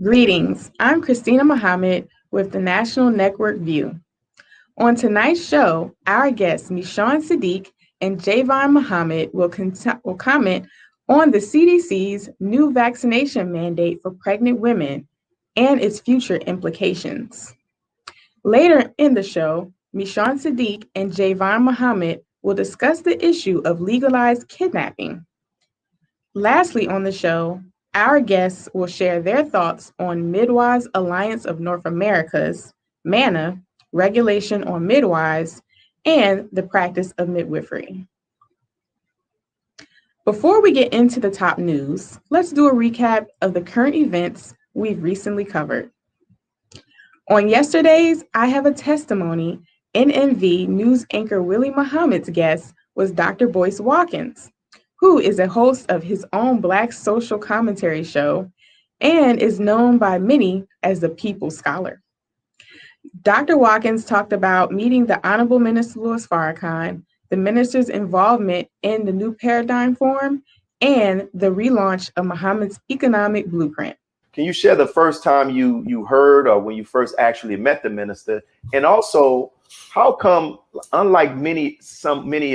Greetings, I'm Krystina Muhammad with the National Network View. On tonight's show, our guests Meshawn Siddiq and JayVon Muhammad will comment on the CDC's new vaccination mandate for pregnant women and its future implications. Later in the show, Meshawn Siddiq and JayVon Muhammad will discuss the issue of legalized kidnapping. Lastly on the show, our guests will share their thoughts on Midwives Alliance of North America's MANA, Regulation on Midwives, and the practice of midwifery. Before we get into the top news, let's do a recap of the current events we've recently covered. On yesterday's I Have a Testimony, NMV news anchor Willie Muhammad's guest was Dr. Boyce Watkins, who is a host of his own Black social commentary show and is known by many as the People Scholar. Dr. Watkins talked about meeting the Honorable Minister Louis Farrakhan, the minister's involvement in the New Paradigm Forum, and the relaunch of Muhammad's economic blueprint. Can you share the first time you heard or when you first actually met the minister? And also, how come, unlike many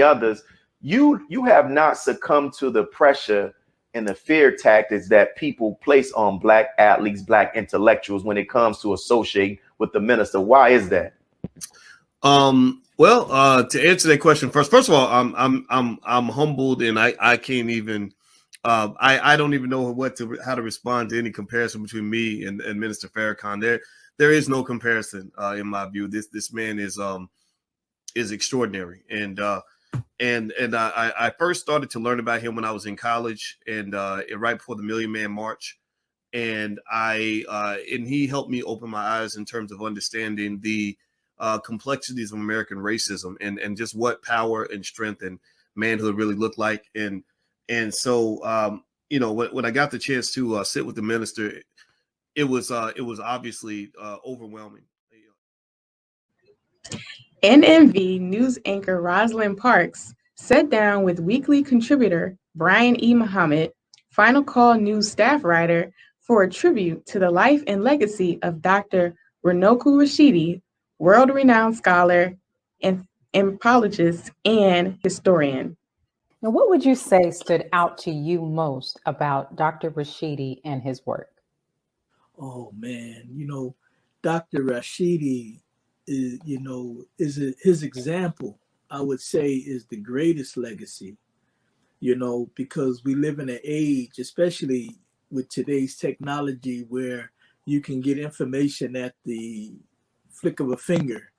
others, you have not succumbed to the pressure and the fear tactics that people place on Black athletes, Black intellectuals when it comes to associating with the minister? Why is that? Well, to answer that question first of all, I'm humbled, and I can't even I don't even know how to respond to any comparison between me and Minister Farrakhan. There is no comparison in my view. This man is extraordinary, and I first started to learn about him when I was in college, and right before the Million Man March, and he helped me open my eyes in terms of understanding the complexities of American racism and just what power and strength and manhood really look like. And so when I got the chance to sit with the minister, it was obviously overwhelming. NMV news anchor Rosalind Parks sat down with weekly contributor Brian E. Muhammad, Final Call News staff writer, for a tribute to the life and legacy of Dr. Runoko Rashidi, world-renowned scholar, anthropologist, and historian. Now, what would you say stood out to you most about Dr. Rashidi and his work? Oh man, Dr. Rashidi is, his example, I would say, is the greatest legacy, because we live in an age, especially with today's technology, where you can get information at the flick of a finger.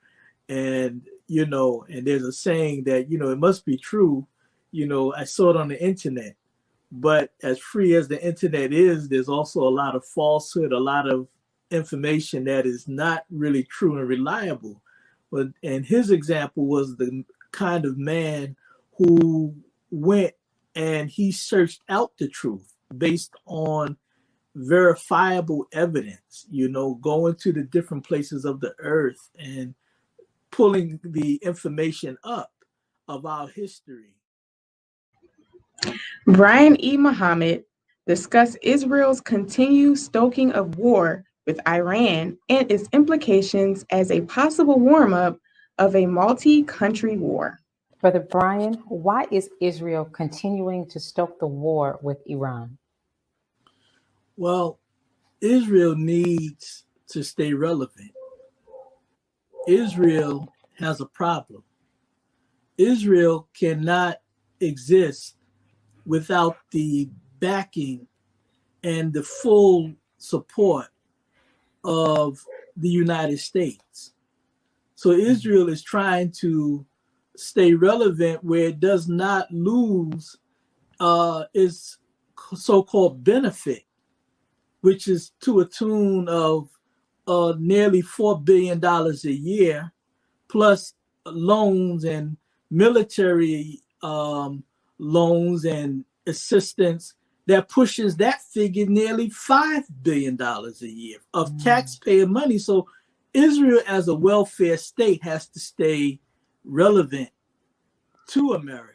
And, and there's a saying that, it must be true. I saw it on the internet, but as free as the internet is, there's also a lot of falsehood, a lot of information that is not really true and reliable. And his example was the kind of man who went and he searched out the truth based on verifiable evidence, going to the different places of the earth and pulling the information up of our history. Brian E. Muhammad discussed Israel's continued stoking of war with Iran and its implications as a possible warm-up of a multi-country war. Brother Brian, why is Israel continuing to stoke the war with Iran? Well, Israel needs to stay relevant. Israel has a problem. Israel cannot exist without the backing and the full support of the United States. So Israel is trying to stay relevant where it does not lose its so-called benefit, which is to a tune of nearly $4 billion a year, plus loans and military loans and assistance that pushes that figure nearly $5 billion a year of taxpayer money. So Israel as a welfare state has to stay relevant to America.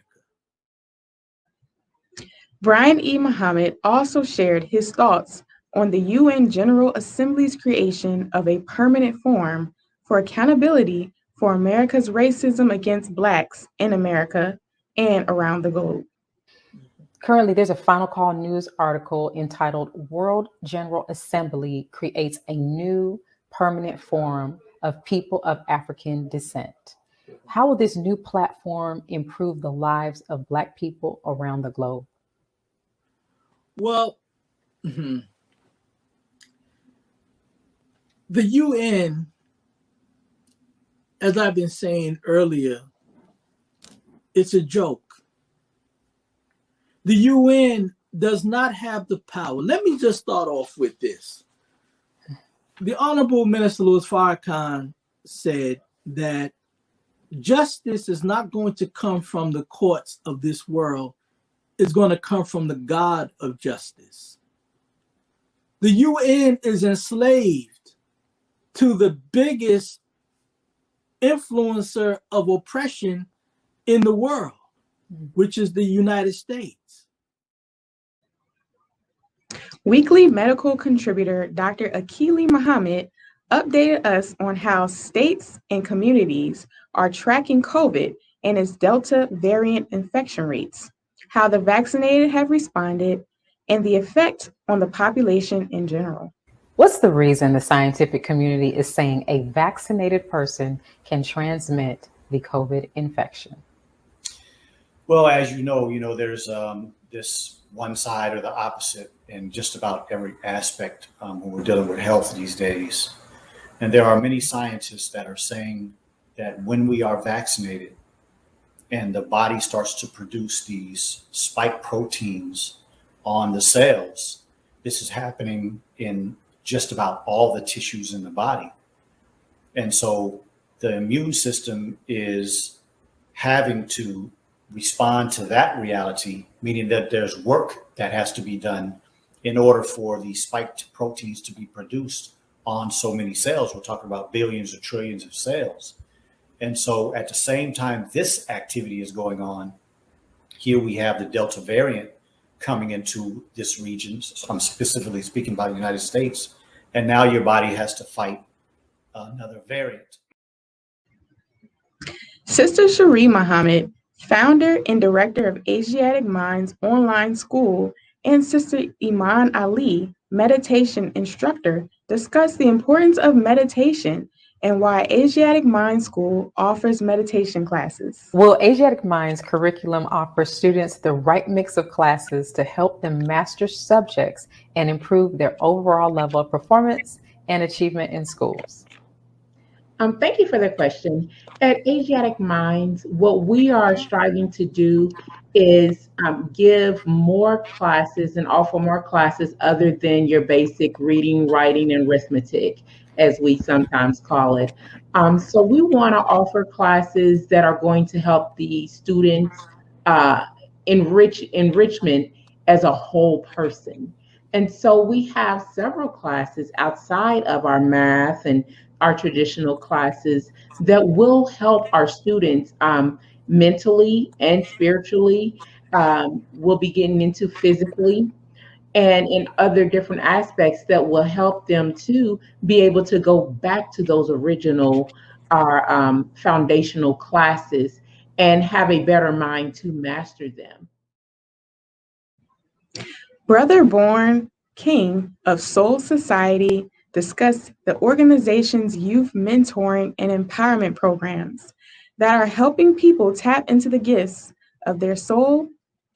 Brian E. Muhammad also shared his thoughts on the UN General Assembly's creation of a permanent forum for accountability for America's racism against Blacks in America and around the globe. Currently, there's a Final Call News article entitled World General Assembly Creates a New Permanent Forum of People of African Descent. How will this new platform improve the lives of Black people around the globe? Well, the UN, as I've been saying earlier, it's a joke. The UN does not have the power. Let me just start off with this. The Honorable Minister Louis Farrakhan said that justice is not going to come from the courts of this world. It's going to come from the God of justice. The UN is enslaved to the biggest influencer of oppression in the world, which is the United States. Weekly medical contributor Dr. Akili Muhammad updated us on how states and communities are tracking COVID and its Delta variant infection rates, how the vaccinated have responded, and the effect on the population in general. What's the reason the scientific community is saying a vaccinated person can transmit the COVID infection? Well, as you know, there's this one side or the opposite in just about every aspect when we're dealing with health these days. And there are many scientists that are saying that when we are vaccinated and the body starts to produce these spike proteins on the cells, this is happening in just about all the tissues in the body. And so the immune system is having to respond to that reality, meaning that there's work that has to be done in order for the spiked proteins to be produced on so many cells. We're talking about billions or trillions of cells. And so at the same time this activity is going on, here we have the Delta variant coming into this region. So I'm specifically speaking about the United States. And now your body has to fight another variant. Sister Cherie Muhammad, founder and director of Asiatic Minds Online School, and Sister Iman Ali, meditation instructor, discussed the importance of meditation and why Asiatic Mind School offers meditation classes. Will Asiatic Minds curriculum offer students the right mix of classes to help them master subjects and improve their overall level of performance and achievement in schools? Thank you for the question. At Asiatic Minds, what we are striving to do is give more classes and offer more classes other than your basic reading, writing, and arithmetic, as we sometimes call it. So we want to offer classes that are going to help the students enrichment as a whole person. And so we have several classes outside of our math and our traditional classes that will help our students mentally and spiritually. We'll be getting into physically and in other different aspects that will help them to be able to go back to those original foundational classes and have a better mind to master them. Brother Born King of Soul Society discussed the organization's youth mentoring and empowerment programs that are helping people tap into the gifts of their soul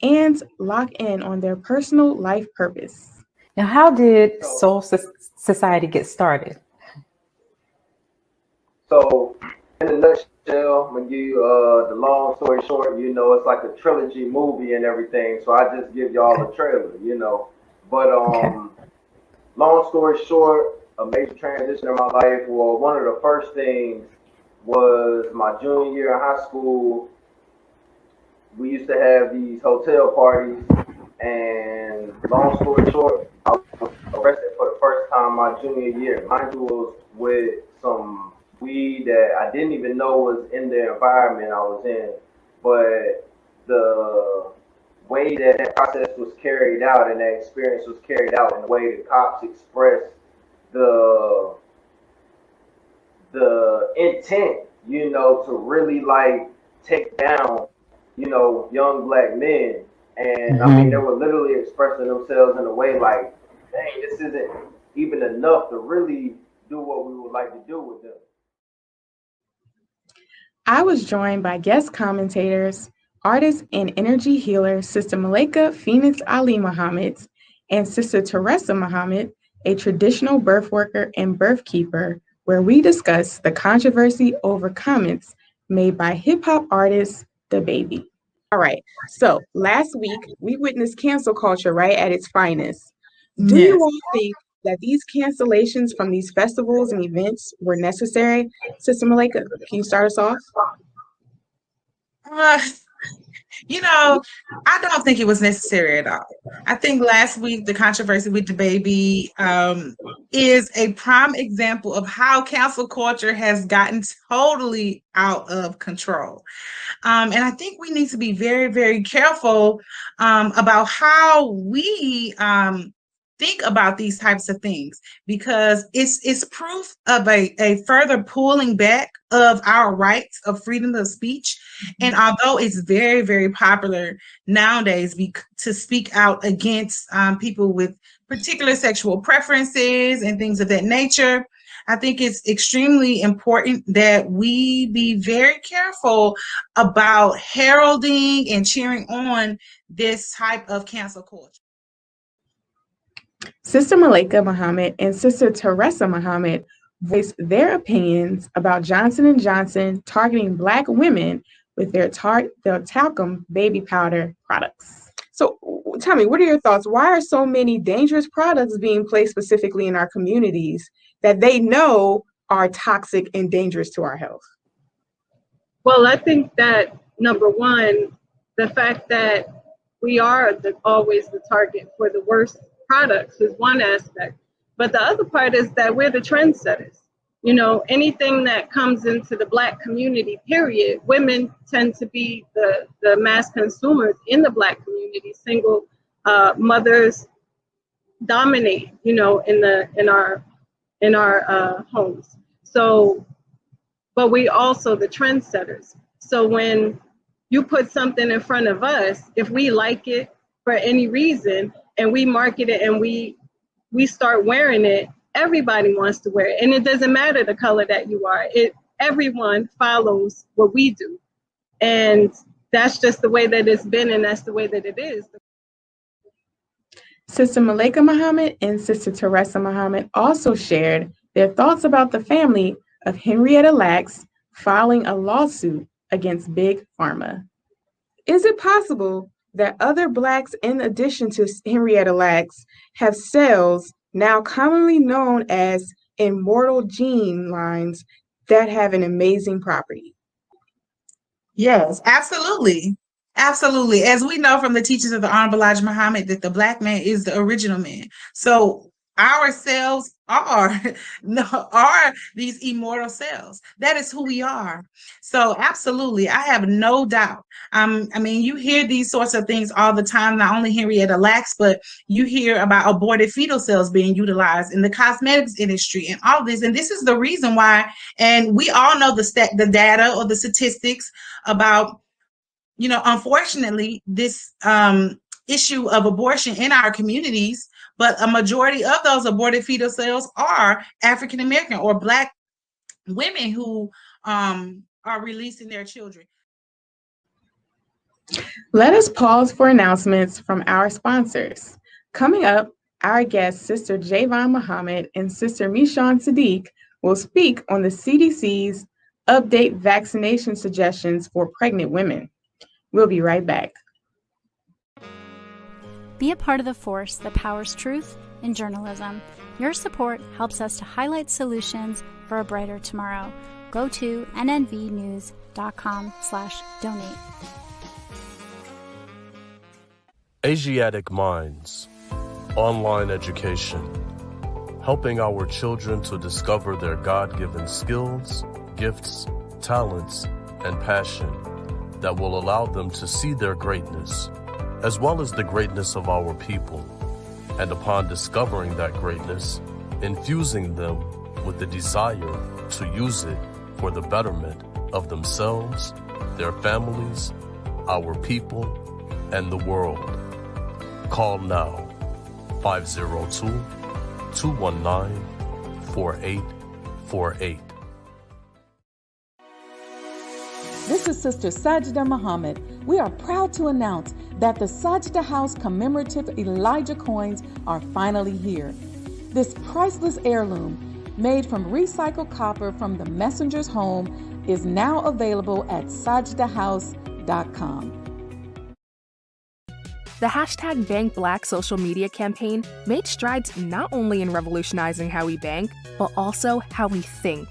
and lock in on their personal life purpose. Now, how did Soul Society get started? So, in a nutshell, I'm gonna give you the long story short. It's like a trilogy movie and everything. So I just give y'all a trailer, But long story short, a major transition in my life. Well, one of the first things was my junior year in high school. We used to have these hotel parties, and long story short, I was arrested for the first time my junior year. Mind you, was with some weed that I didn't even know was in the environment I was in. But the way way that that process was carried out and that experience was carried out, and the way the cops expressed the intent, you know, to really like take down, you know, young black men. And I mean, they were literally expressing themselves in a way like, dang, this isn't even enough to really do what we would like to do with them. I was joined by guest commentators, artist and energy healer Sister Malika Phoenix Ali Muhammad and Sister Teresa Muhammad, a traditional birth worker and birth keeper, where we discuss the controversy over comments made by hip-hop artist DaBaby. All right, so last week we witnessed cancel culture, right, at its finest. Do you all think that these cancellations from these festivals and events were necessary? Sister Malika, can you start us off? You know, I don't think it was necessary at all. I think last week, the controversy with DaBaby is a prime example of how cancel culture has gotten totally out of control. And I think we need to be very, very careful about how we think about these types of things, because it's proof of a further pulling back of our rights of freedom of speech. And although it's very, very popular nowadays to speak out against people with particular sexual preferences and things of that nature, I think it's extremely important that we be very careful about heralding and cheering on this type of cancel culture. Sister Malika Muhammad and Sister Teresa Muhammad voiced their opinions about Johnson & Johnson targeting Black women with their talcum baby powder products. So tell me, what are your thoughts? Why are so many dangerous products being placed specifically in our communities that they know are toxic and dangerous to our health? Well, I think that, number one, the fact that we are always the target for the worst products is one aspect. But the other part is that we're the trendsetters. You know, anything that comes into the Black community, period, women tend to be the mass consumers in the Black community. Single mothers dominate, you know, in our homes. So, but we also the trendsetters. So when you put something in front of us, if we like it for any reason and we market it and we start wearing it, everybody wants to wear it. And it doesn't matter the color that you are. Everyone follows what we do. And that's just the way that it's been, and that's the way that it is. Sister Malika Muhammad and Sister Teresa Muhammad also shared their thoughts about the family of Henrietta Lacks filing a lawsuit against Big Pharma. Is it possible that other Blacks, in addition to Henrietta Lacks, have cells now commonly known as immortal gene lines that have an amazing property? Yes, absolutely. Absolutely. As we know from the teachings of the Honorable Elijah Muhammad, that the Black man is the original man. So our cells are these immortal cells. That is who we are. So absolutely, I have no doubt. I mean, you hear these sorts of things all the time, not only Henrietta Lacks, but you hear about aborted fetal cells being utilized in the cosmetics industry and all this. And this is the reason why, and we all know the data or the statistics about, you know, unfortunately, this issue of abortion in our communities, but a majority of those aborted fetal cells are African American or Black women who are releasing their children. Let us pause for announcements from our sponsors. Coming up, our guests, Sister JayVon Muhammad and Sister Meshawn Siddiq, will speak on the CDC's update vaccination suggestions for pregnant women. We'll be right back. Be a part of the force that powers truth in journalism. Your support helps us to highlight solutions for a brighter tomorrow. Go to nnvnews.com/donate. Asiatic Minds, online education, helping our children to discover their God-given skills, gifts, talents, and passion that will allow them to see their greatness as well as the greatness of our people, and upon discovering that greatness, infusing them with the desire to use it for the betterment of themselves, their families, our people, and the world. Call now, 502-219-4848. This is Sister Sajda Muhammad. We are proud to announce that the Sajda House commemorative Elijah coins are finally here. This priceless heirloom, made from recycled copper from the messenger's home, is now available at sajdahouse.com. The hashtag Bank Black social media campaign made strides not only in revolutionizing how we bank, but also how we think.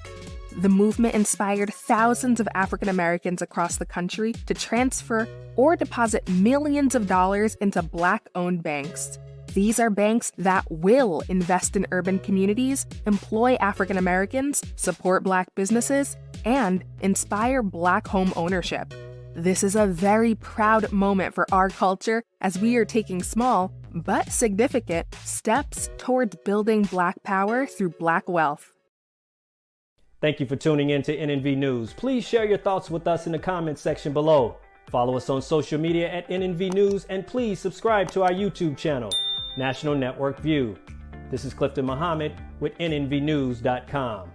The movement inspired thousands of African Americans across the country to transfer or deposit millions of dollars into Black-owned banks. These are banks that will invest in urban communities, employ African Americans, support Black businesses, and inspire Black home ownership. This is a very proud moment for our culture as we are taking small, but significant, steps towards building Black power through Black wealth. Thank you for tuning in to NNV News. Please share your thoughts with us in the comments section below. Follow us on social media at NNV News, and please subscribe to our YouTube channel, National Network View. This is Clifton Muhammad with NNVnews.com.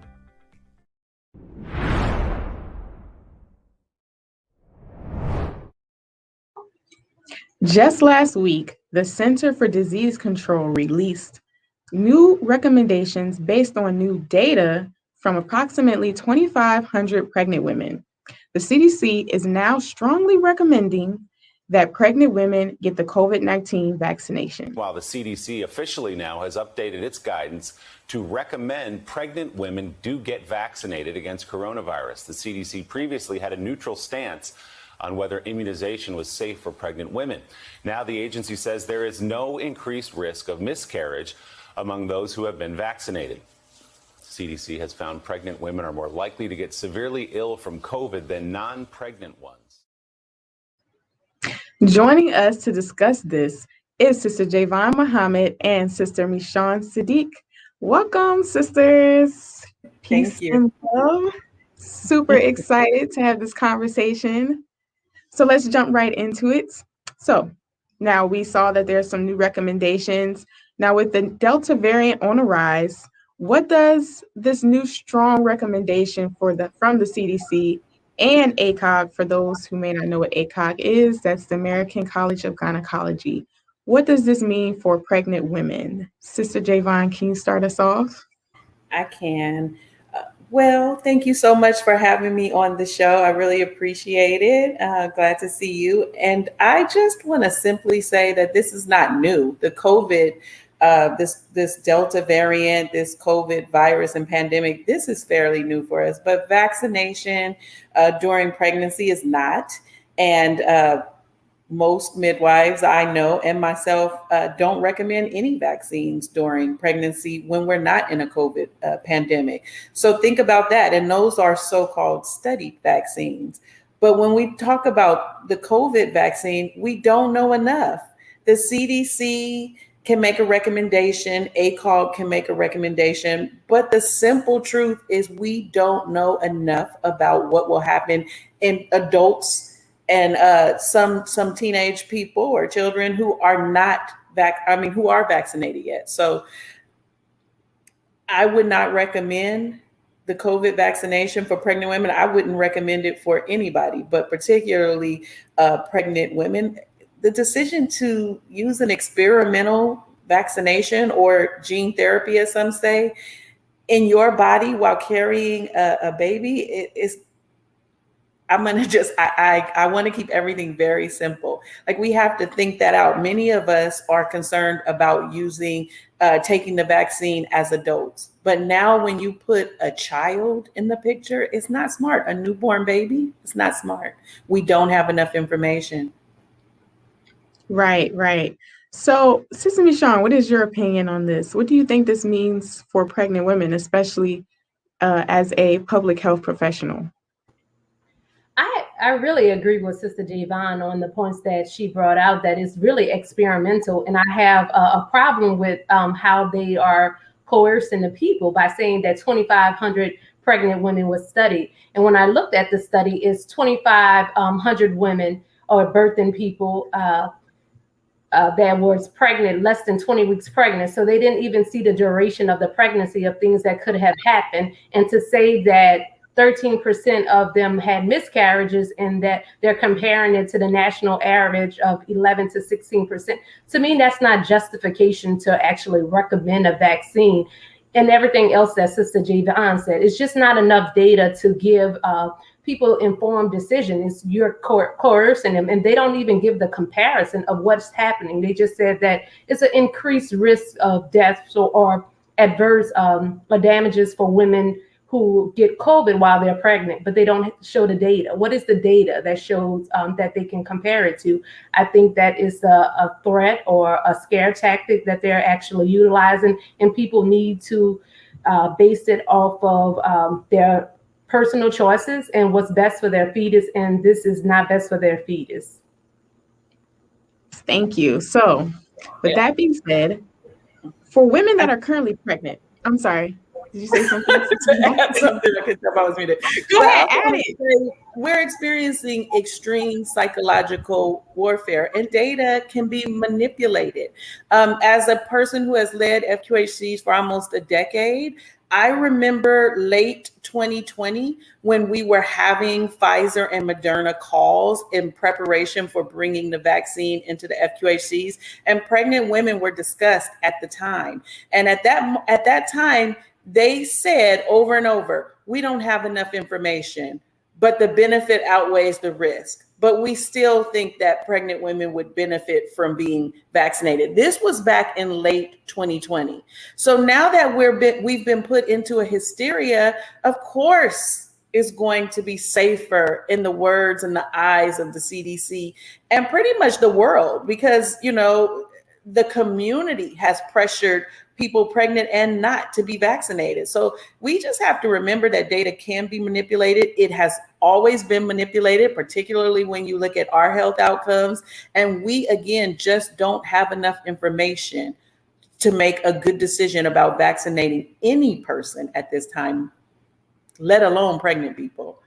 Just last week, the Center for Disease Control released new recommendations based on new data from approximately 2,500 pregnant women. The CDC is now strongly recommending that pregnant women get the COVID-19 vaccination. While the CDC officially now has updated its guidance to recommend pregnant women do get vaccinated against coronavirus. The CDC previously had a neutral stance on whether immunization was safe for pregnant women. Now the agency says there is no increased risk of miscarriage among those who have been vaccinated. CDC has found pregnant women are more likely to get severely ill from COVID than non-pregnant ones. Joining us to discuss this is Sister JayVon Muhammad and Sister Meshawn Siddiq. Welcome, sisters. Peace and love. Super excited to have this conversation. So let's jump right into it. So now we saw that there's some new recommendations. Now with the Delta variant on the rise, what does this new strong recommendation from the CDC and ACOG, for those who may not know what ACOG is, that's the American College of Gynecology. What does this mean for pregnant women? Sister JayVon, can you start us off? I can. Well, thank you so much for having me on the show. I really appreciate it. Glad to see you. And I just want to simply say that this is not new. The COVID, this Delta variant, this COVID virus and pandemic, this is fairly new for us. But vaccination during pregnancy is not. And most midwives I know and myself don't recommend any vaccines during pregnancy when we're not in a COVID pandemic. So think about that. And those are so-called studied vaccines. But when we talk about the COVID vaccine, we don't know enough. The CDC can make a recommendation, ACOG can make a recommendation, but the simple truth is we don't know enough about what will happen in adults and some teenage people or children who are not who are vaccinated yet. So I would not recommend the COVID vaccination for pregnant women. I wouldn't recommend it for anybody, but particularly pregnant women. The decision to use an experimental vaccination or gene therapy, as some say, in your body while carrying a baby is, I want to keep everything very simple. Like, we have to think that out. Many of us are concerned about taking the vaccine as adults. But now when you put a child in the picture, it's not smart. A newborn baby, it's not smart. We don't have enough information. Right, right. So, Sister Meshawn, what is your opinion on this? What do you think this means for pregnant women, especially as a public health professional? I really agree with Sister JayVon on the points that she brought out, that it's really experimental. And I have a problem with how they are coercing the people by saying that 2,500 pregnant women was studied. And when I looked at the study, it's 2,500 women or birthing people that was pregnant, less than 20 weeks pregnant. So they didn't even see the duration of the pregnancy of things that could have happened. And to say that 13% of them had miscarriages and that they're comparing it to the national average of 11 to 16%. To me, that's not justification to actually recommend a vaccine. And everything else that Sister JayVon said, it's just not enough data to give people informed decisions. You're coercing them, and they don't even give the comparison of what's happening. They just said that it's an increased risk of deaths or adverse damages for women who get COVID while they're pregnant, but they don't show the data. What is the data that shows that they can compare it to? I think that is a threat or a scare tactic that they're actually utilizing, and people need to base it off of their personal choices and what's best for their fetus, and this is not best for their fetus. Thank you. So, with that being said, for women that are currently pregnant, I'm sorry. Did you say something? I had something I could tell I was muted. Go ahead, add it. We're experiencing extreme psychological warfare, and data can be manipulated. As a person who has led FQHCs for almost a decade, I remember late 2020 when we were having Pfizer and Moderna calls in preparation for bringing the vaccine into the FQHCs, and pregnant women were discussed at the time. And at that time, they said over and over, we don't have enough information, but the benefit outweighs the risk. But we still think that pregnant women would benefit from being vaccinated. This was back in late 2020. So now that we've been put into a hysteria, of course, it's going to be safer in the words and the eyes of the CDC and pretty much the world, because, you know, the community has pressured people pregnant and not to be vaccinated. So we just have to remember that data can be manipulated. It has always been manipulated, particularly when you look at our health outcomes. And we, again, just don't have enough information to make a good decision about vaccinating any person at this time, let alone pregnant people.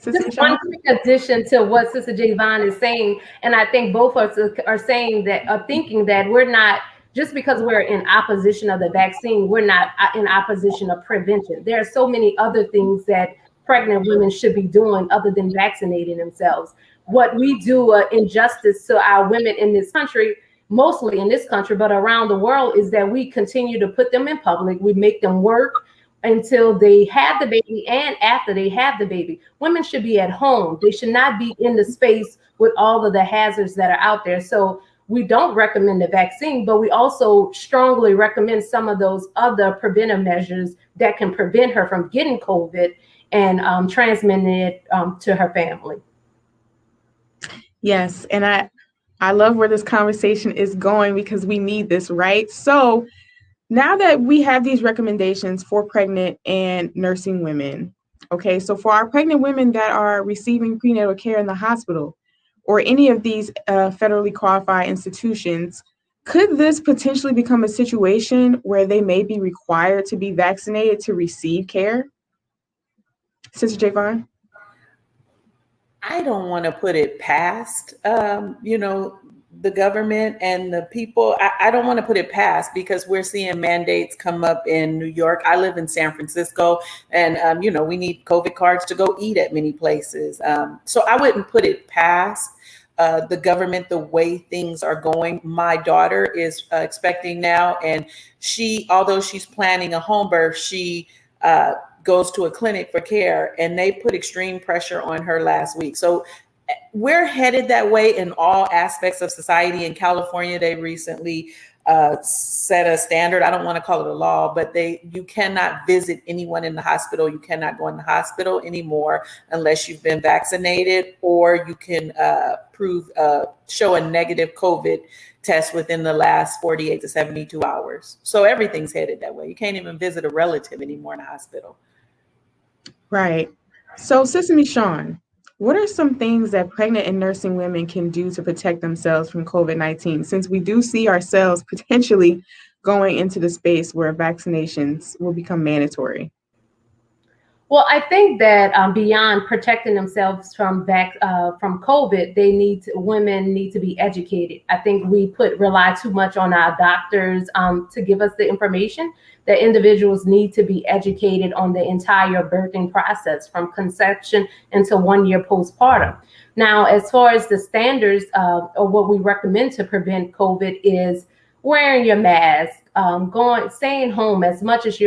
Just one quick addition to what Sister JayVon is saying, and I think both of us are saying that, thinking that we're not, just because we're in opposition of the vaccine, we're not in opposition of prevention. There are so many other things that pregnant women should be doing other than vaccinating themselves. What we do injustice to our women in this country, mostly in this country, but around the world, is that we continue to put them in public. We make them work until they have the baby, and after they have the baby. Women should be at home. They should not be in the space with all of the hazards that are out there. So we don't recommend the vaccine, but we also strongly recommend some of those other preventive measures that can prevent her from getting COVID and transmitting it to her family. Yes, and I love where this conversation is going, because we need this, right? So now that we have these recommendations for pregnant and nursing women, okay, so for our pregnant women that are receiving prenatal care in the hospital or any of these federally qualified institutions, could this potentially become a situation where they may be required to be vaccinated to receive care? Sister JayVon? I don't want to put it past, the government and the people. I don't want to put it past, because we're seeing mandates come up in New York. I live in San Francisco, and, we need COVID cards to go eat at many places. So I wouldn't put it past the government, the way things are going. My daughter is expecting now, and although she's planning a home birth, she goes to a clinic for care, and they put extreme pressure on her last week. So we're headed that way in all aspects of society. In California, they recently set a standard. I don't want to call it a law, but you cannot visit anyone in the hospital. You cannot go in the hospital anymore unless you've been vaccinated, or you can show a negative COVID test within the last 48 to 72 hours. So everything's headed that way. You can't even visit a relative anymore in the hospital. Right. So, Sister Meshawn, what are some things that pregnant and nursing women can do to protect themselves from COVID-19, since we do see ourselves potentially going into the space where vaccinations will become mandatory? Well, I think that beyond protecting themselves from COVID, women need to be educated. I think we rely too much on our doctors to give us the information. That individuals need to be educated on the entire birthing process from conception until 1 year postpartum. Now, as far as the standards or what we recommend to prevent COVID is wearing your mask, staying home as much as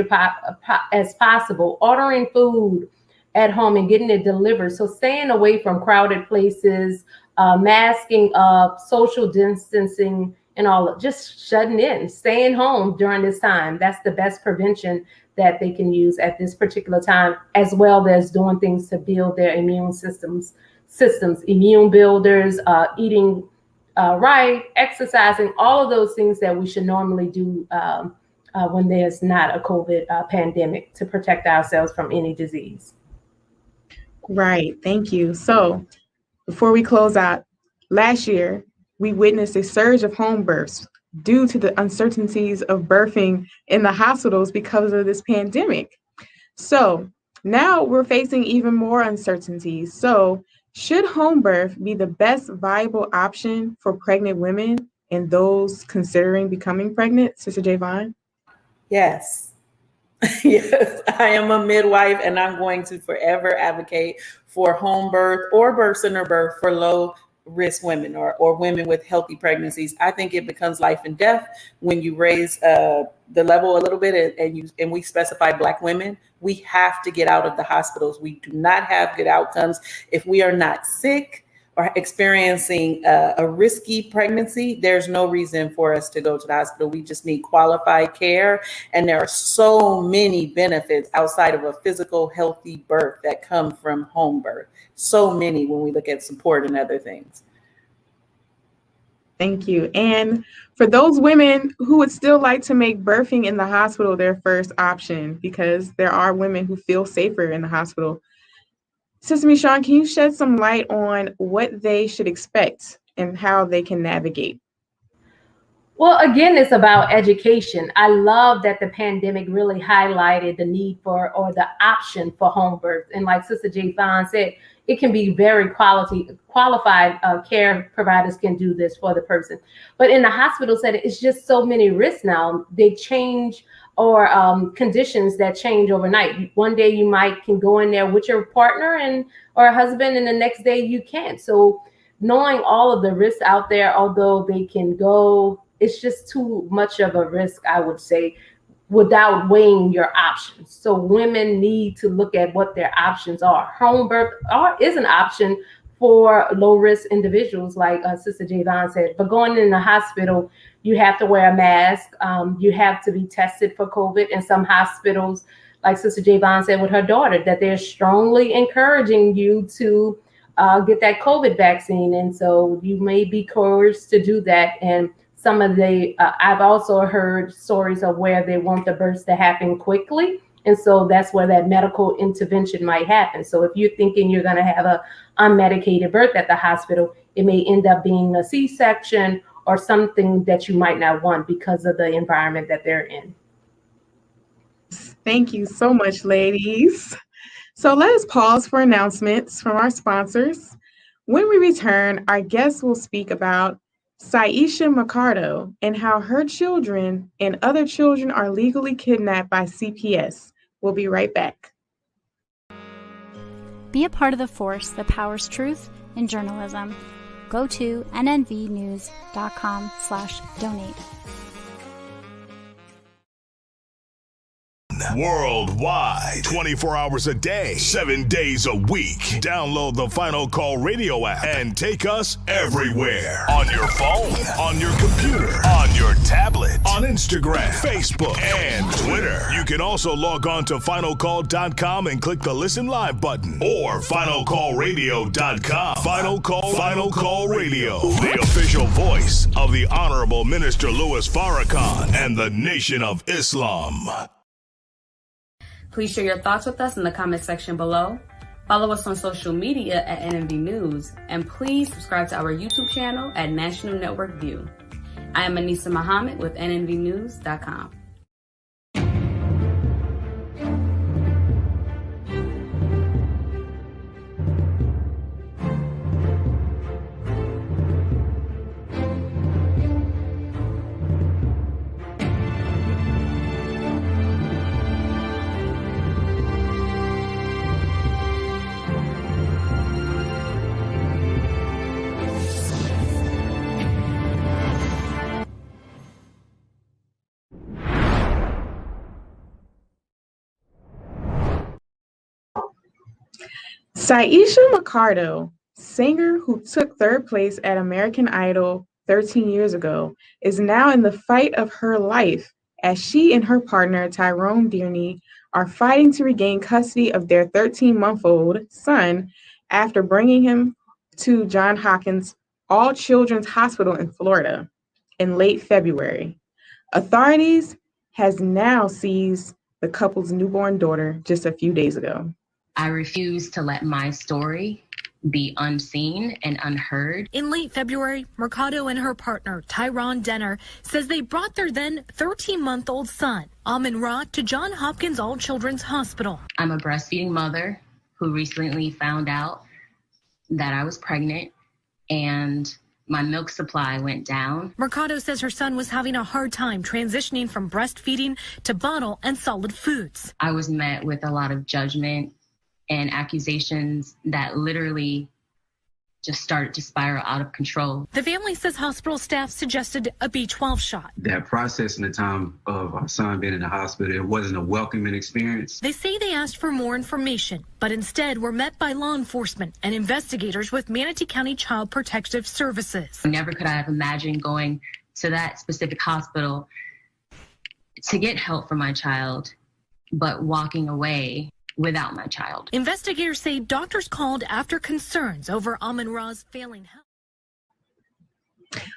as possible, ordering food at home and getting it delivered. So staying away from crowded places, masking up, social distancing, and just shutting in, staying home during this time. That's the best prevention that they can use at this particular time, as well as doing things to build their immune systems, immune builders, eating right, exercising, all of those things that we should normally do when there's not a COVID pandemic to protect ourselves from any disease. Right. Thank you. So before we close out, last year, we witnessed a surge of home births due to the uncertainties of birthing in the hospitals because of this pandemic. So now we're facing even more uncertainties. So should home birth be the best viable option for pregnant women and those considering becoming pregnant? Sister JayVon? Yes. Yes, I am a midwife, and I'm going to forever advocate for home birth or birth center birth for low risk women or women with healthy pregnancies. I think it becomes life and death when you raise the level a little bit and we specify Black women. We have to get out of the hospitals. We do not have good outcomes if we are not sick or experiencing a risky pregnancy. There's no reason for us to go to the hospital. We just need qualified care. And there are so many benefits outside of a physical, healthy birth that come from home birth. So many when we look at support and other things. Thank you. And for those women who would still like to make birthing in the hospital their first option, because there are women who feel safer in the hospital, Sister Meshawn, can you shed some light on what they should expect and how they can navigate? Well, again, it's about education. I love that the pandemic really highlighted the need for, or the option for home birth. And like Sister JayVon said, it can be very qualified care providers can do this for the person. But in the hospital setting, it's just so many risks now. They change, or conditions that change overnight. One day you can go in there with your partner or a husband, and the next day you can't. So knowing all of the risks out there, although they can go, it's just too much of a risk, I would say, without weighing your options. So women need to look at what their options are. Home birth is an option for low risk individuals, like Sister JayVon said, but going in the hospital, you have to wear a mask. You have to be tested for COVID. And some hospitals, like Sister JayVon said with her daughter, that they're strongly encouraging you to get that COVID vaccine. And so you may be coerced to do that. And some of I've also heard stories of where they want the births to happen quickly. And so that's where that medical intervention might happen. So if you're thinking you're going to have an unmedicated birth at the hospital, it may end up being a C-section or something that you might not want because of the environment that they're in. Thank you so much, ladies. So let us pause for announcements from our sponsors. When we return, our guests will speak about Saisha Mercado and how her children and other children are legally kidnapped by CPS. We'll be right back. Be a part of the force that powers truth in journalism. Go to nnvnews.com/donate. worldwide, 24 hours a day, 7 days a week. Download the Final Call Radio app and take us everywhere. On your phone, on your computer, on your tablet, on Instagram, Facebook, and Twitter. You can also log on to finalcall.com and click the Listen Live button, or finalcallradio.com. Final Call Radio, the official voice of the Honorable Minister Louis Farrakhan and the Nation of Islam. Please share your thoughts with us in the comment section below. Follow us on social media at NNV News, and please subscribe to our YouTube channel at National Network View. I am Anissa Muhammad with nnvnews.com. Syesha Mercado, singer who took third place at American Idol 13 years ago, is now in the fight of her life as she and her partner, Tyrone Dearney, are fighting to regain custody of their 13-month-old son after bringing him to Johns Hopkins All Children's Hospital in Florida in late February. Authorities has now seized the couple's newborn daughter just a few days ago. I refuse to let my story be unseen and unheard. In late February, Mercado and her partner, Tyrone Denner, says they brought their then 13-month-old son, Amin-Ra, to Johns Hopkins All Children's Hospital. I'm a breastfeeding mother who recently found out that I was pregnant and my milk supply went down. Mercado says her son was having a hard time transitioning from breastfeeding to bottle and solid foods. I was met with a lot of judgment and accusations that literally just started to spiral out of control. The family says hospital staff suggested a B12 shot. That process in the time of our son being in the hospital, it wasn't a welcoming experience. They say they asked for more information, but instead were met by law enforcement and investigators with Manatee County Child Protective Services. Never could I have imagined going to that specific hospital to get help for my child, but walking away without my child. Investigators say doctors called after concerns over Amin-Ra's failing health.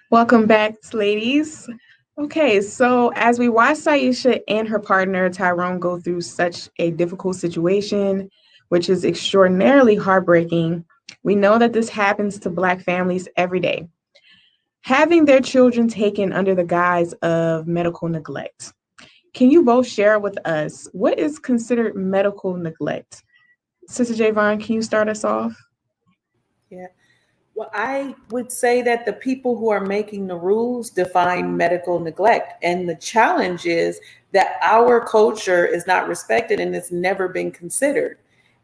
Welcome back, ladies. Okay, so as we watch Syesha and her partner Tyrone go through such a difficult situation, which is extraordinarily heartbreaking, we know that this happens to Black families every day. Having their children taken under the guise of medical neglect. Can you both share with us what is considered medical neglect? Sister JayVon, can you start us off? Yeah. Well, I would say that the people who are making the rules define medical neglect. And the challenge is that our culture is not respected and it's never been considered.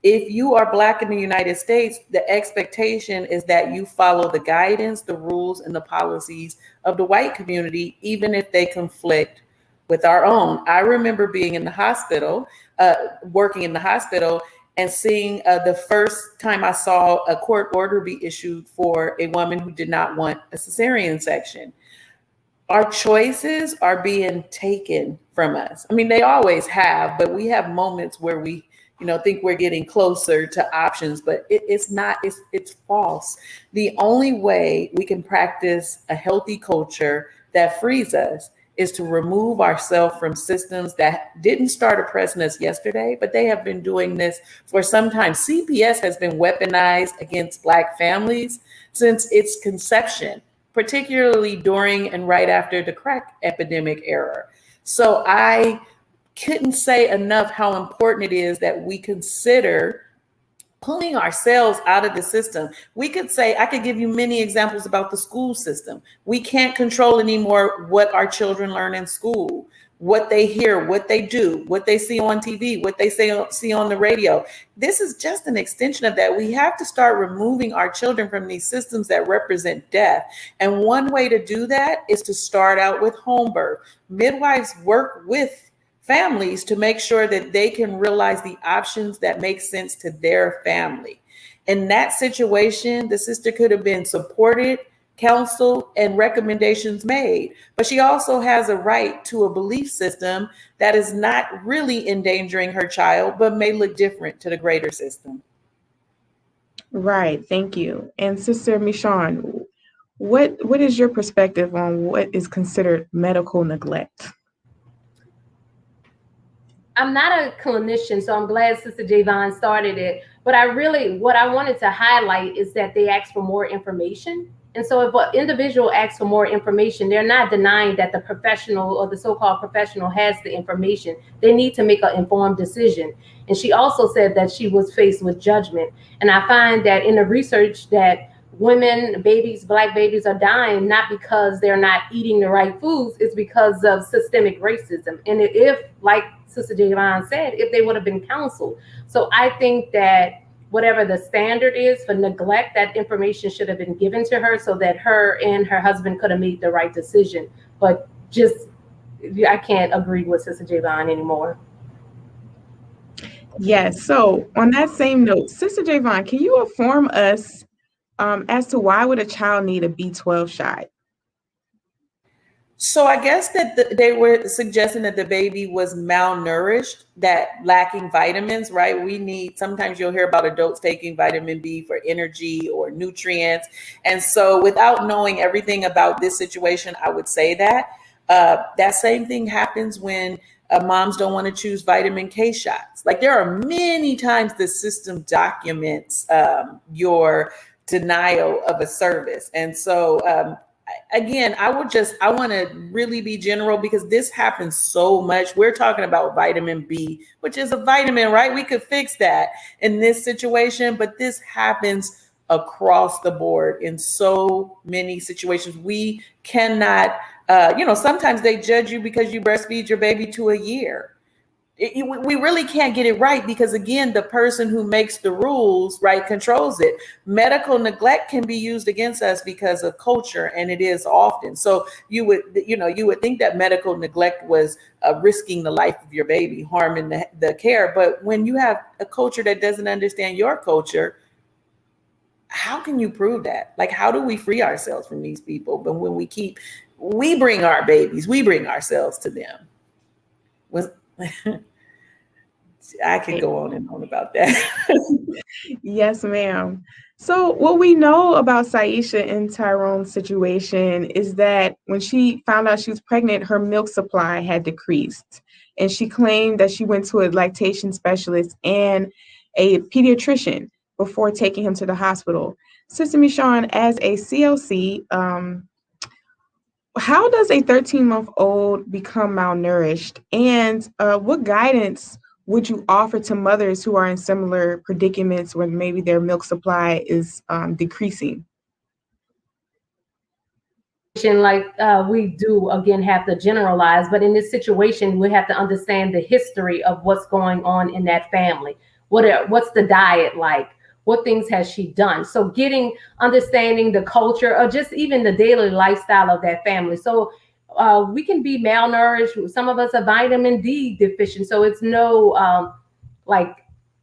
If you are Black in the United States, the expectation is that you follow the guidance, the rules, and the policies of the white community, even if they conflict with our own. I remember being in the hospital, working in the hospital, and seeing the first time I saw a court order be issued for a woman who did not want a cesarean section. Our choices are being taken from us. I mean, they always have, but we have moments where we, think we're getting closer to options, but it's not, it's false. The only way we can practice a healthy culture that frees us is to remove ourselves from systems that didn't start oppressing us yesterday, but they have been doing this for some time. CPS has been weaponized against Black families since its conception, particularly during and right after the crack epidemic era. So I couldn't say enough how important it is that we consider pulling ourselves out of the system. We could say, I could give you many examples about the school system. We can't control anymore what our children learn in school, what they hear, what they do, what they see on TV, what they see on the radio. This is just an extension of that. We have to start removing our children from these systems that represent death. And one way to do that is to start out with home birth. Midwives work with families to make sure that they can realize the options that make sense to their family. In that situation, the sister could have been supported, counsel, and recommendations made. But she also has a right to a belief system that is not really endangering her child, but may look different to the greater system. Right. Thank you. And Sister Meshawn, what is your perspective on what is considered medical neglect? I'm not a clinician, so I'm glad Sister JayVon started it. But what I wanted to highlight is that they asked for more information. And so if an individual asks for more information, they're not denying that the professional or the so-called professional has the information. They need to make an informed decision. And she also said that she was faced with judgment. And I find that in the research that women, babies, Black babies are dying not because they're not eating the right foods, it's because of systemic racism. And if, like Sister JayVon said, if they would have been counseled. So I think that whatever the standard is for neglect, that information should have been given to her so that her and her husband could have made the right decision. But I can't agree with Sister JayVon anymore. Yes. So on that same note, Sister JayVon, can you inform us as to why would a child need a B12 shot? So I guess that they were suggesting that the baby was malnourished, that lacking vitamins, right? Sometimes you'll hear about adults taking vitamin B for energy or nutrients. And so without knowing everything about this situation, I would say that that same thing happens when moms don't want to choose vitamin K shots. Like there are many times the system documents your denial of a service. And so again, I want to really be general because this happens so much. We're talking about vitamin B, which is a vitamin, right? We could fix that in this situation, but this happens across the board in so many situations. We cannot, sometimes they judge you because you breastfeed your baby to a year. We really can't get it right because, again, the person who makes the rules, right, controls it. Medical neglect can be used against us because of culture, and it is often. So you would think that medical neglect was risking the life of your baby, harming the care. But when you have a culture that doesn't understand your culture, how can you prove that? Like, how do we free ourselves from these people? But when we bring our babies, we bring ourselves to them. I could go on and on about that. Yes, ma'am. So what we know about Saisha and Tyrone's situation is that when she found out she was pregnant, her milk supply had decreased. And she claimed that she went to a lactation specialist and a pediatrician before taking him to the hospital. Sister Meshawn, as a CLC, how does a 13-month-old become malnourished? And what guidance would you offer to mothers who are in similar predicaments where maybe their milk supply is decreasing? Like we do, again, have to generalize, but in this situation, we have to understand the history of what's going on in that family. What's the diet like? What things has she done? So understanding the culture or just even the daily lifestyle of that family. So we can be malnourished. Some of us are vitamin D deficient. So it's no like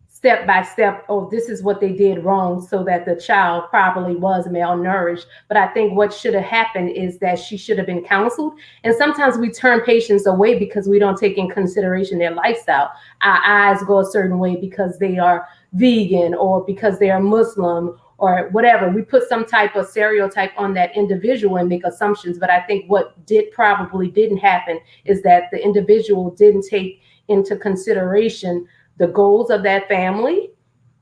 step by step, oh, this is what they did wrong so that the child probably was malnourished. But I think what should have happened is that she should have been counseled. And sometimes we turn patients away because we don't take in consideration their lifestyle. Our eyes go a certain way because they are vegan or because they are Muslim or whatever. We put some type of stereotype on that individual and make assumptions. But I think what probably didn't happen is that the individual didn't take into consideration the goals of that family.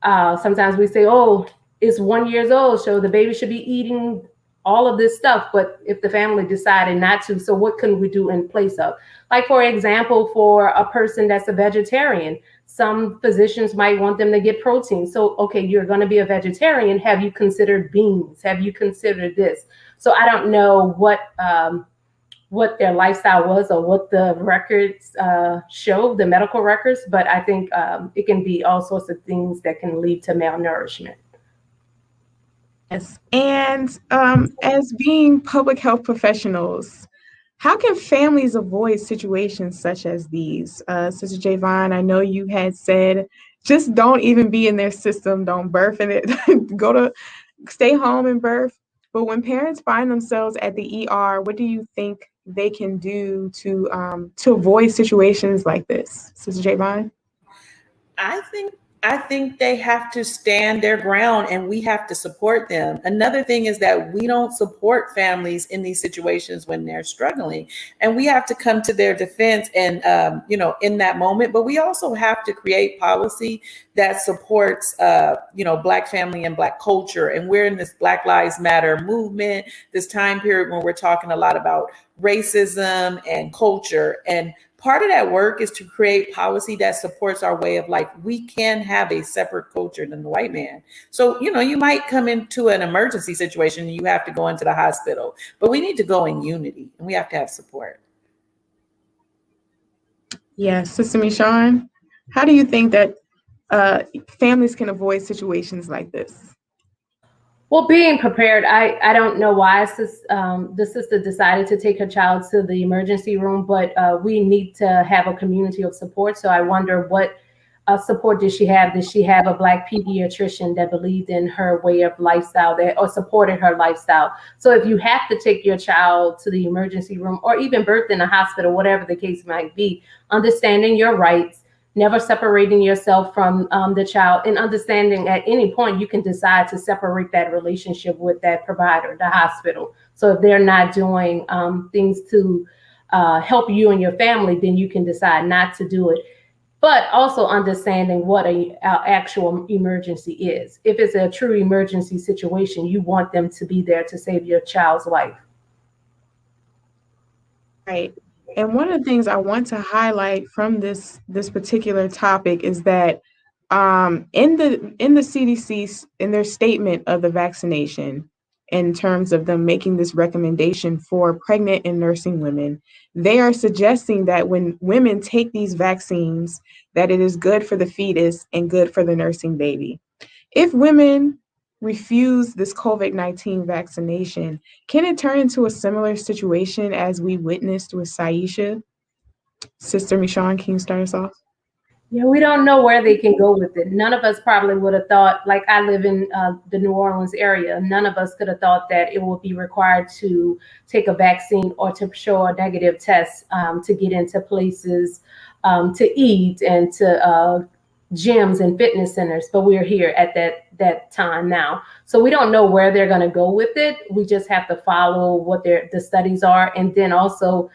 Sometimes we say, oh, it's 1 year old, so the baby should be eating all of this stuff. But if the family decided not to, so what can we do in place of? Like, for example, for a person that's a vegetarian, some physicians might want them to get protein. So, okay, you're going to be a vegetarian. Have you considered beans? Have you considered this? So I don't know what their lifestyle was or what the records show, the medical records, but I think it can be all sorts of things that can lead to malnourishment. Yes, and as being public health professionals, How can families avoid situations such as these? Sister JayVon, I know you had said, just don't even be in their system. Don't birth in it. Stay home and birth. But when parents find themselves at the ER, what do you think they can do to avoid situations like this? Sister JayVon? I think they have to stand their ground and we have to support them. Another thing is that we don't support families in these situations when they're struggling, and we have to come to their defense and, in that moment, but we also have to create policy that supports, Black family and Black culture. And we're in this Black Lives Matter movement, this time period when we're talking a lot about racism and culture. And part of that work is to create policy that supports our way of life. We can have a separate culture than the white man. So, you might come into an emergency situation and you have to go into the hospital, but we need to go in unity and we have to have support. Yes, Sister Meshawn, how do you think that families can avoid situations like this? Well, being prepared, I don't know why the sister decided to take her child to the emergency room, but we need to have a community of support. So I wonder what support did she have? Did she have a Black pediatrician that believed in her way of lifestyle or supported her lifestyle? So if you have to take your child to the emergency room or even birth in a hospital, whatever the case might be, understanding your rights, never separating yourself from the child, and understanding at any point you can decide to separate that relationship with that provider, the hospital. So if they're not doing things to help you and your family, then you can decide not to do it. But also understanding what an actual emergency is. If it's a true emergency situation, you want them to be there to save your child's life. Right. And one of the things I want to highlight from this particular topic is that in the CDC, in their statement of the vaccination, in terms of them making this recommendation for pregnant and nursing women, they are suggesting that when women take these vaccines, that it is good for the fetus and good for the nursing baby. If women refuse this COVID-19 vaccination, can it turn into a similar situation as we witnessed with Saisha? Sister Meshawn, can you start us off? Yeah, we don't know where they can go with it. None of us probably would have thought, like I live in the New Orleans area, none of us could have thought that it would be required to take a vaccine or to show a negative test to get into places to eat and to gyms and fitness centers, but we're here at that time now. So we don't know where they're going to go with it. We just have to follow what the studies are. And then also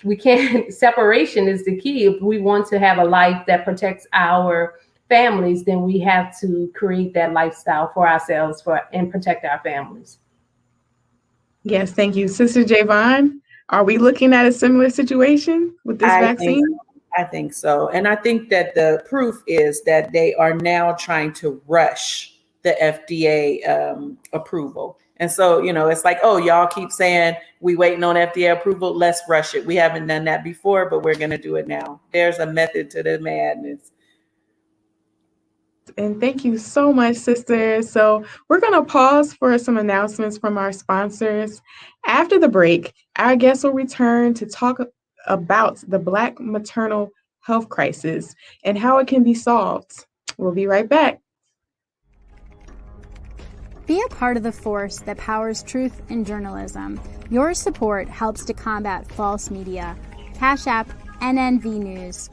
we can't, separation is the key. If we want to have a life that protects our families, then we have to create that lifestyle for ourselves and protect our families. Yes, thank you. Sister JayVon, are we looking at a similar situation with this vaccine? I think so. And I think that the proof is that they are now trying to rush the FDA approval. And so, it's like, oh, y'all keep saying we waiting on FDA approval. Let's rush it. We haven't done that before, but we're going to do it now. There's a method to the madness. And thank you so much, sister. So we're going to pause for some announcements from our sponsors. After the break, our guests will return to talk about the Black maternal health crisis and how it can be solved. We'll be right back. Be a part of the force that powers truth in journalism. Your support helps to combat false media. Cash App, and.the News.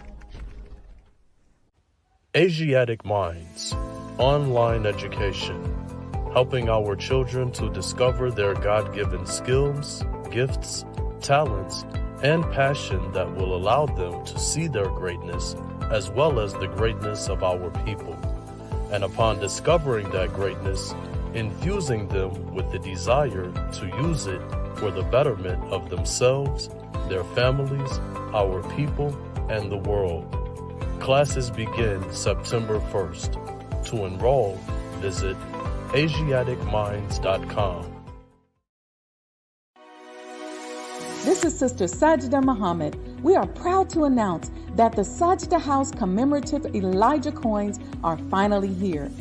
Asiatic Minds, online education, helping our children to discover their God-given skills, gifts, talents, and passion that will allow them to see their greatness as well as the greatness of our people. And upon discovering that greatness, infusing them with the desire to use it for the betterment of themselves, their families, our people, and the world. Classes begin September 1st. To enroll, visit AsiaticMinds.com. This is Sister Sajda Muhammad. We are proud to announce that the Sajda House commemorative Elijah coins are finally here.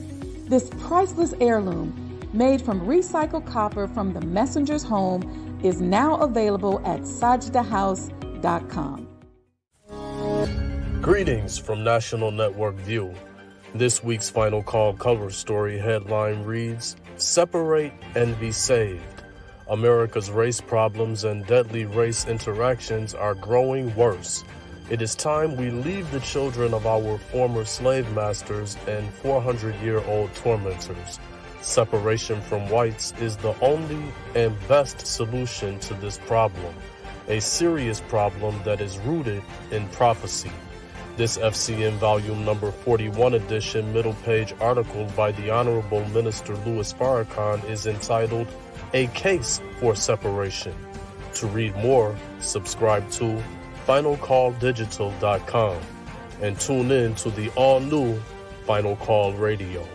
This priceless heirloom, made from recycled copper from the messenger's home, is now available at sajdahouse.com. Greetings from National Network View. This week's Final Call cover story headline reads, "Separate and Be Saved. America's race problems and deadly race interactions are growing worse. It is time we leave the children of our former slave masters and 400-year-old tormentors. Separation from whites is the only and best solution to this problem, a serious problem that is rooted in prophecy." This FCN Volume Number 41 edition middle page article by the Honorable Minister Louis Farrakhan is entitled, "A Case for Separation." To read more, subscribe to FinalCallDigital.com and tune in to the all-new Final Call Radio.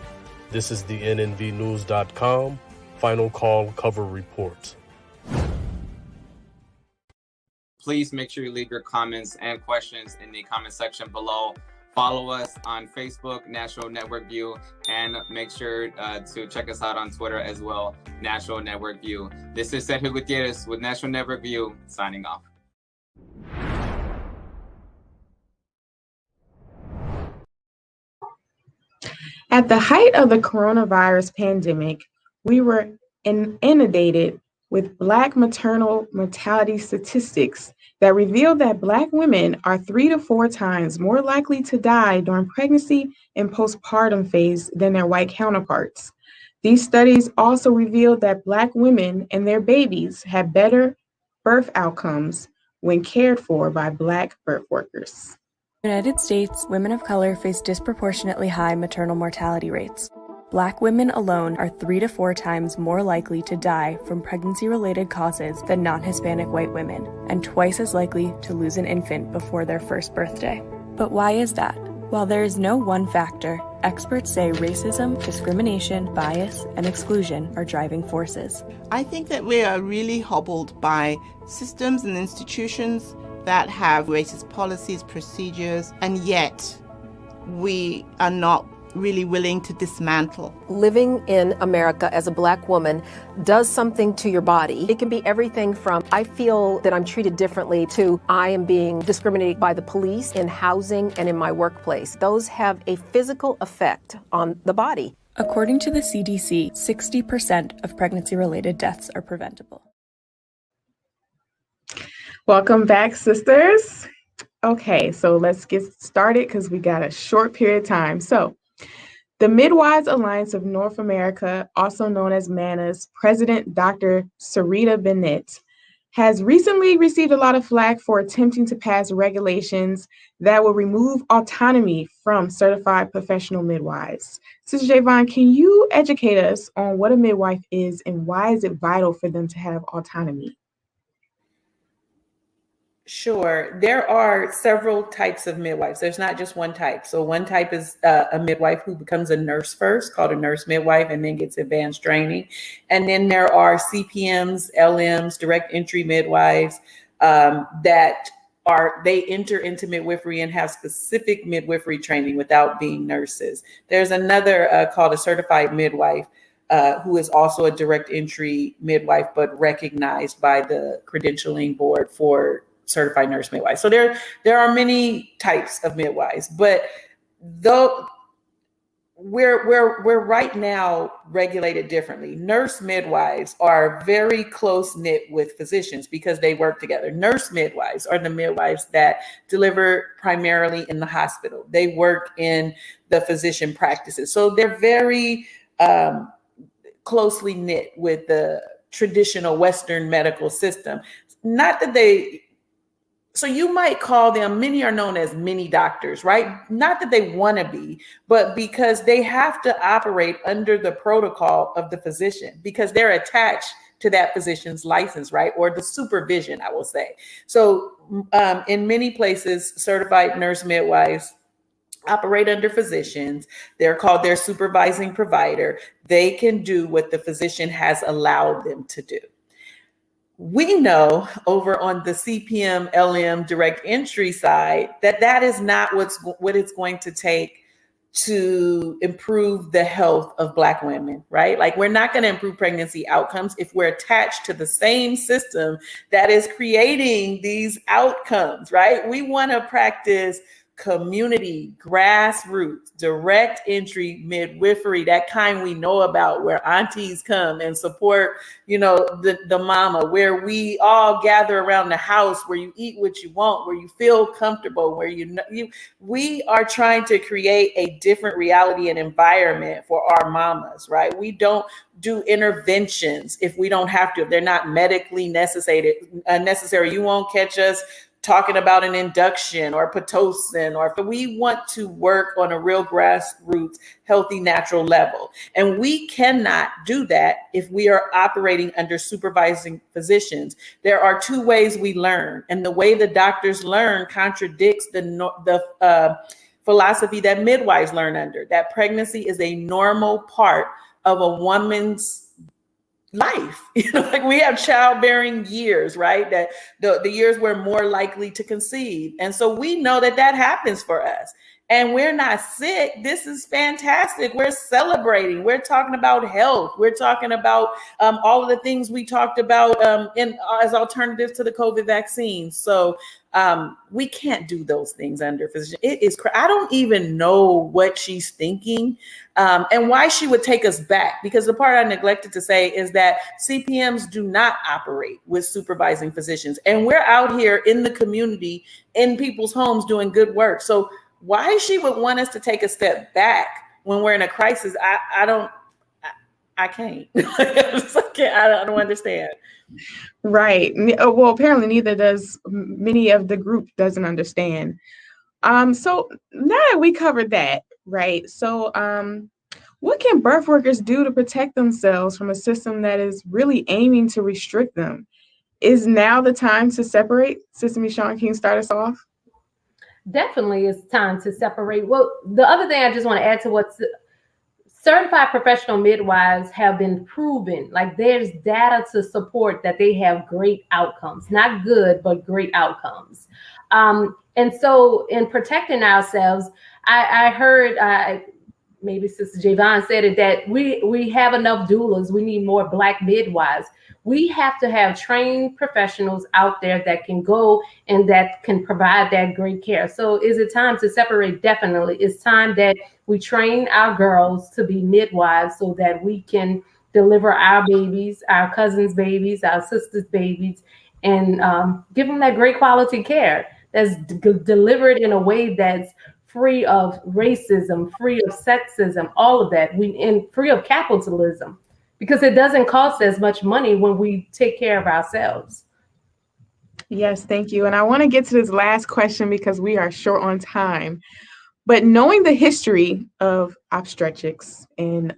This is the NNVnews.com Final Call Cover Report. Please make sure you leave your comments and questions in the comment section below. Follow us on Facebook, National Network View, and make sure to check us out on Twitter as well, National Network View. This is Sergio Gutierrez with National Network View, signing off. At the height of the coronavirus pandemic, we were inundated with Black maternal mortality statistics that reveal that Black women are 3 to 4 times more likely to die during pregnancy and postpartum phase than their white counterparts. These studies also revealed that Black women and their babies have better birth outcomes when cared for by Black birth workers. In the United States, women of color face disproportionately high maternal mortality rates. Black women alone are 3 to 4 times more likely to die from pregnancy-related causes than non-Hispanic white women, and twice as likely to lose an infant before their first birthday. But why is that? While there is no one factor, experts say racism, discrimination, bias, and exclusion are driving forces. I think that we are really hobbled by systems and institutions that have racist policies, procedures, and yet we are not really willing to dismantle. Living in America as a Black woman does something to your body. It can be everything from I feel that I'm treated differently to I am being discriminated by the police in housing and in my workplace. Those have a physical effect on the body. According to the CDC, 60% of pregnancy-related deaths are preventable. Welcome back, sisters. Okay, so let's get started because we got a short period of time. So, the Midwives Alliance of North America, also known as MANA's President Dr. Sarita Bennett, has recently received a lot of flack for attempting to pass regulations that will remove autonomy from certified professional midwives. Sister JayVon, can you educate us on what a midwife is and why is it vital for them to have autonomy? Sure. There are several types of midwives. There's not just one type. So one type is a midwife who becomes a nurse first, called a nurse midwife, and then gets advanced training. And then there are CPMs, LMs, direct entry midwives that they enter into midwifery and have specific midwifery training without being nurses. There's another called a certified midwife, who is also a direct entry midwife, but recognized by the credentialing board for certified nurse midwife. So there are many types of midwives, but though we're right now regulated differently. Nurse midwives are very close knit with physicians because they work together. Nurse midwives are the midwives that deliver primarily in the hospital. They work in the physician practices. So they're very closely knit with the traditional Western medical system. Not that so you might call them, many are known as mini doctors, right? Not that they want to be, but because they have to operate under the protocol of the physician because they're attached to that physician's license, right? Or the supervision, I will say. So in many places, certified nurse midwives operate under physicians. They're called their supervising provider. They can do what the physician has allowed them to do. We know over on the CPM, LM direct entry side that is not what it's going to take to improve the health of Black women, right? Like, we're not going to improve pregnancy outcomes if we're attached to the same system that is creating these outcomes, right? We want to practice community, grassroots, direct entry midwifery, that kind we know about, where aunties come and support, the mama, where we all gather around the house, where you eat what you want, where you feel comfortable, where we are trying to create a different reality and environment for our mamas, right? We don't do interventions if we don't have to, if they're not medically necessary. You won't catch us talking about an induction or Pitocin, or if we want to work on a real grassroots, healthy, natural level. And we cannot do that if we are operating under supervising physicians. There are two ways we learn, and the way the doctors learn contradicts the philosophy that midwives learn under, that pregnancy is a normal part of a woman's life. Like, we have childbearing years, right? That the years we're more likely to conceive. And so we know that happens for us. And we're not sick. This is fantastic. We're celebrating. We're talking about health. We're talking about all of the things we talked about as alternatives to the COVID vaccine. So we can't do those things under physician. I don't even know what she's thinking and why she would take us back, because the part I neglected to say is that CPMs do not operate with supervising physicians. And we're out here in the community, in people's homes, doing good work. So why she would want us to take a step back when we're in a crisis, I can't. I don't understand. Right. Well, apparently neither does many of the group doesn't understand. So now that we covered that, right? So what can birth workers do to protect themselves from a system that is really aiming to restrict them? Is now the time to separate? Sister Meshawn, can you start us off? Definitely it's time to separate. Well, the other thing I just want to add to what certified professional midwives have been proven, like, there's data to support that they have great outcomes, not good, but great outcomes. And so in protecting ourselves, I heard, maybe Sister JayVon said it, that we have enough doulas. We need more Black midwives. We have to have trained professionals out there that can go and that can provide that great care. So is it time to separate? Definitely. It's time that we train our girls to be midwives so that we can deliver our babies, our cousins' babies, our sisters' babies, and give them that great quality care that's delivered in a way that's free of racism, free of sexism, all of that, and free of capitalism, because it doesn't cost as much money when we take care of ourselves. Yes, thank you. And I want to get to this last question because we are short on time. But knowing the history of obstetrics, and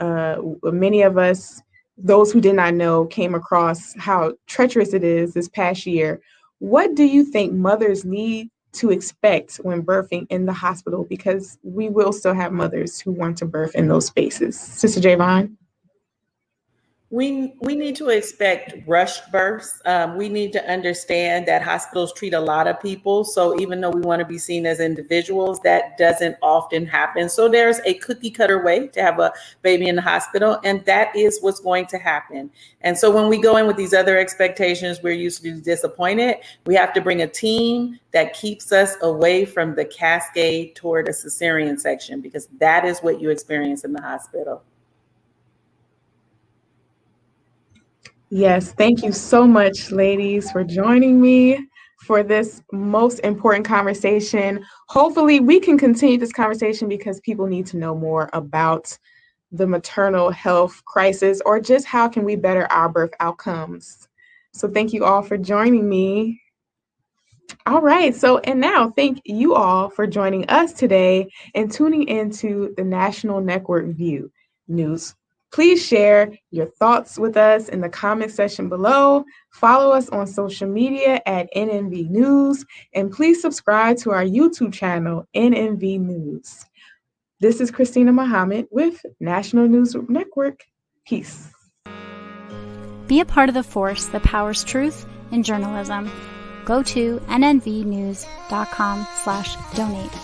many of us, those who did not know, came across how treacherous it is this past year, what do you think mothers need to expect when birthing in the hospital? Because we will still have mothers who want to birth in those spaces. Sister JayVon? We need to expect rushed births. We need to understand that hospitals treat a lot of people. So even though we want to be seen as individuals, that doesn't often happen. So there's a cookie cutter way to have a baby in the hospital, and that is what's going to happen. And so when we go in with these other expectations, we're usually disappointed. We have to bring a team that keeps us away from the cascade toward a cesarean section, because that is what you experience in the hospital. Yes, thank you so much, ladies, for joining me for this most important conversation. Hopefully we can continue this conversation because people need to know more about the maternal health crisis, or just how can we better our birth outcomes. So thank you all for joining me. All right, so and now thank you all for joining us today and tuning into the National Network View News. Please share your thoughts with us in the comment section below. Follow us on social media at NNV News, and please subscribe to our YouTube channel, NNV News. This is Krystina Muhammad with National News Network. Peace. Be a part of the force that powers truth in journalism. Go to nnvnews.com/donate.